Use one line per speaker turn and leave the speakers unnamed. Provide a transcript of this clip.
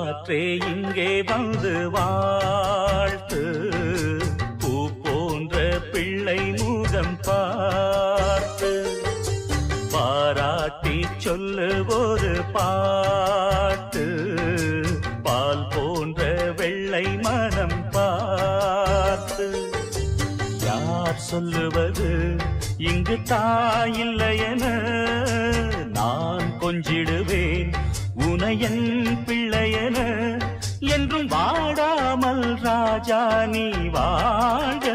காற்றே இங்கே வந்து வாழ்த்து, பூ போன்ற பிள்ளை முகம் பார்த்து, பாராட்டி சொல்லு ஒரு பாட்டு, பால் போன்ற வெள்ளை மனம் பார்த்து. யார் சொல்லுவது இங்கு தாயில்லையென, நான் கொஞ்சிடுவேன் உனையன் பிள்ளையென. என்றும் வாடாமல் ராஜா நீ வாழ்க.